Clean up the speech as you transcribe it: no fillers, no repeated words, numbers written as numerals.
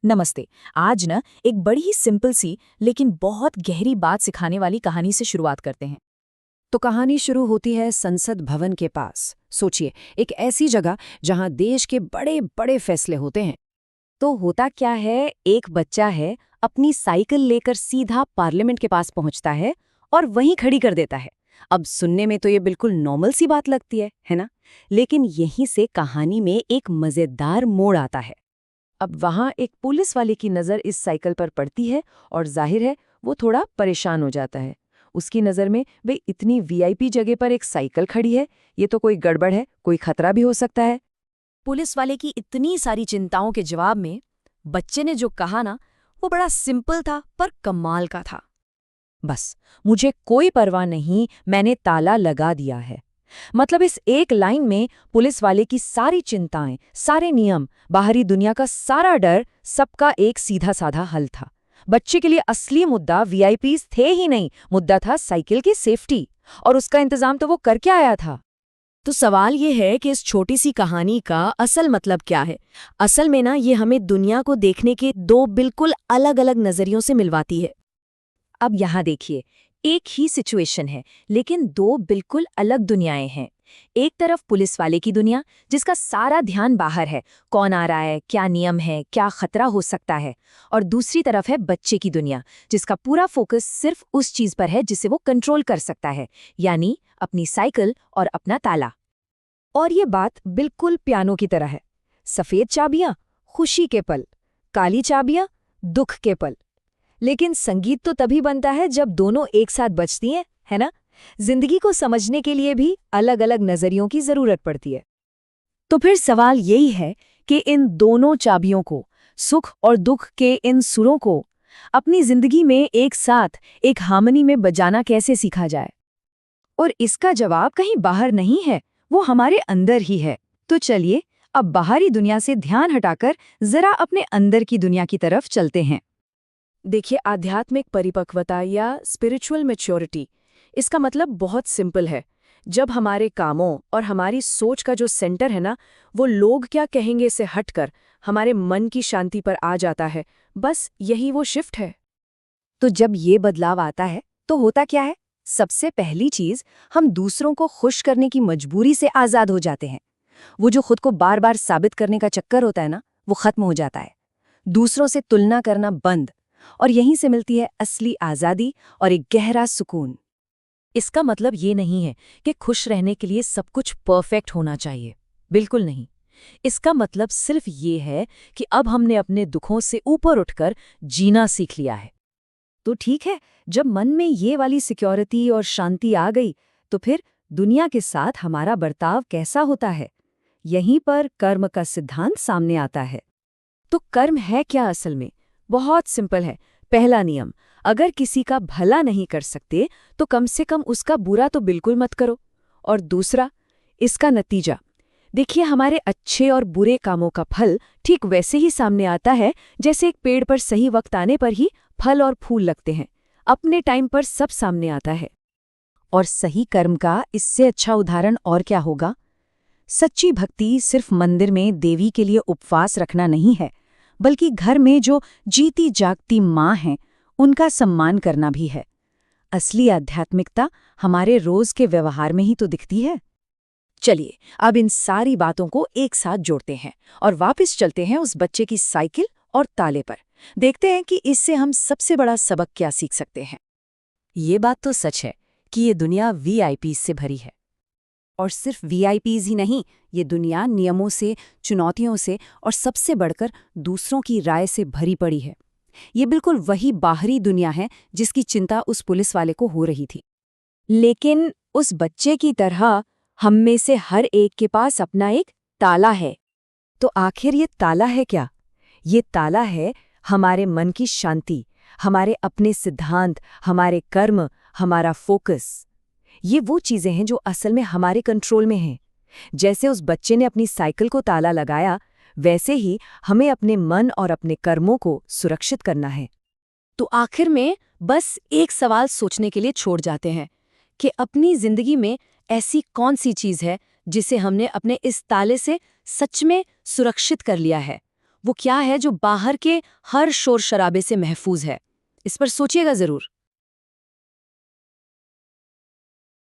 नमस्ते। आज ना एक बड़ी ही सिंपल सी लेकिन बहुत गहरी बात सिखाने वाली कहानी से शुरुआत करते हैं। तो कहानी शुरू होती है संसद भवन के पास। सोचिए, एक ऐसी जगह जहां देश के बड़े बड़े फैसले होते हैं। तो होता क्या है, एक बच्चा है, अपनी साइकिल लेकर सीधा पार्लियामेंट के पास पहुंचता है और वहीं खड़ी कर देता है। अब सुनने में तो ये बिल्कुल नॉर्मल सी बात लगती है ना? लेकिन यहीं से कहानी में एक मजेदार मोड़ आता है। अब वहां एक पुलिस वाले की नज़र इस साइकिल पर पड़ती है और जाहिर है वो थोड़ा परेशान हो जाता है। उसकी नज़र में वे इतनी वीआईपी जगह पर एक साइकिल खड़ी है, ये तो कोई गड़बड़ है, कोई खतरा भी हो सकता है। पुलिस वाले की इतनी सारी चिंताओं के जवाब में बच्चे ने जो कहा ना, वो बड़ा सिंपल था पर कमाल का था। बस, मुझे कोई परवाह नहीं, मैंने ताला लगा दिया है। मतलब इस एक लाइन में पुलिस वाले की सारी चिंताएं, सारे नियम, बाहरी दुनिया का सारा डर, सबका एक सीधा साधा हल था। बच्चे के लिए असली मुद्दा वीआईपीज थे ही नहीं, मुद्दा था साइकिल की सेफ्टी। और उसका इंतजाम तो वो करके आया था। तो सवाल ये है कि इस छोटी सी कहानी का असल मतलब क्या है। असल में ना ये हमें दुनिया को देखने के दो बिल्कुल अलग अलग नजरियों से मिलवाती है। अब यहाँ देखिए, एक ही सिचुएशन है लेकिन दो बिल्कुल अलग दुनियाएं हैं। एक तरफ पुलिस वाले की दुनिया, जिसका सारा ध्यान बाहर है, कौन आ रहा है, क्या नियम है, क्या खतरा हो सकता है। और दूसरी तरफ है बच्चे की दुनिया, जिसका पूरा फोकस सिर्फ उस चीज पर है जिसे वो कंट्रोल कर सकता है, यानी अपनी साइकिल और अपना ताला। और ये बात बिल्कुल पियानो की तरह है। सफेद चाबियां खुशी के पल, काली चाबियां दुख के पल। लेकिन संगीत तो तभी बनता है जब दोनों एक साथ बजती हैं, है ना? जिंदगी को समझने के लिए भी अलग अलग नजरियों की जरूरत पड़ती है। तो फिर सवाल यही है कि इन दोनों चाबियों को, सुख और दुख के इन सुरों को, अपनी जिंदगी में एक साथ, एक हार्मनी में बजाना कैसे सीखा जाए? और इसका जवाब कहीं बाहर नहीं है, वो हमारे अंदर ही है। तो चलिए, अब बाहरी दुनिया से ध्यान हटाकर जरा अपने अंदर की दुनिया की तरफ चलते हैं। देखिए, आध्यात्मिक परिपक्वता या स्पिरिचुअल मैच्योरिटी, इसका मतलब बहुत सिंपल है। जब हमारे कामों और हमारी सोच का जो सेंटर है ना, वो लोग क्या कहेंगे से हटकर हमारे मन की शांति पर आ जाता है, बस यही वो शिफ्ट है। तो जब ये बदलाव आता है तो होता क्या है? सबसे पहली चीज, हम दूसरों को खुश करने की मजबूरी से आजाद हो जाते हैं। वो जो खुद को बार बार साबित करने का चक्कर होता है ना, वो खत्म हो जाता है। दूसरों से तुलना करना बंद। और यहीं से मिलती है असली आजादी और एक गहरा सुकून। इसका मतलब ये नहीं है कि खुश रहने के लिए सब कुछ परफेक्ट होना चाहिए, बिल्कुल नहीं। इसका मतलब सिर्फ ये है कि अब हमने अपने दुखों से ऊपर उठकर जीना सीख लिया है। तो ठीक है, जब मन में ये वाली सिक्योरिटी और शांति आ गई, तो फिर दुनिया के साथ हमारा बर्ताव कैसा होता है? यहीं पर कर्म का सिद्धांत सामने आता है। तो कर्म है क्या असल में? बहुत सिंपल है। पहला नियम, अगर किसी का भला नहीं कर सकते तो कम से कम उसका बुरा तो बिल्कुल मत करो। और दूसरा, इसका नतीजा देखिए, हमारे अच्छे और बुरे कामों का फल ठीक वैसे ही सामने आता है जैसे एक पेड़ पर सही वक्त आने पर ही फल और फूल लगते हैं। अपने टाइम पर सब सामने आता है। और सही कर्म का इससे अच्छा उदाहरण और क्या होगा? सच्ची भक्ति सिर्फ मंदिर में देवी के लिए उपवास रखना नहीं है, बल्कि घर में जो जीती जागती माँ हैं, उनका सम्मान करना भी है। असली आध्यात्मिकता हमारे रोज के व्यवहार में ही तो दिखती है। चलिए, अब इन सारी बातों को एक साथ जोड़ते हैं और वापस चलते हैं उस बच्चे की साइकिल और ताले पर। देखते हैं कि इससे हम सबसे बड़ा सबक क्या सीख सकते हैं। ये बात तो सच है कि ये दुनिया वीआईपीज से भरी है। और सिर्फ वीआईपीज ही नहीं, ये दुनिया नियमों से, चुनौतियों से और सबसे बढ़कर दूसरों की राय से भरी पड़ी है। ये बिल्कुल वही बाहरी दुनिया है जिसकी चिंता उस पुलिस वाले को हो रही थी। लेकिन उस बच्चे की तरह हम में से हर एक के पास अपना एक ताला है। तो आखिर ये ताला है क्या? ये ताला है हमारे मन की शांति, हमारे अपने सिद्धांत, हमारे कर्म, हमारा फोकस। ये वो चीजें हैं जो असल में हमारे कंट्रोल में हैं। जैसे उस बच्चे ने अपनी साइकिल को ताला लगाया, वैसे ही हमें अपने मन और अपने कर्मों को सुरक्षित करना है। तो आखिर में बस एक सवाल सोचने के लिए छोड़ जाते हैं कि अपनी जिंदगी में ऐसी कौन सी चीज है जिसे हमने अपने इस ताले से सच में सुरक्षित कर लिया है। वो क्या है जो बाहर के हर शोर शराबे से महफूज है? इस पर सोचिएगा जरूर।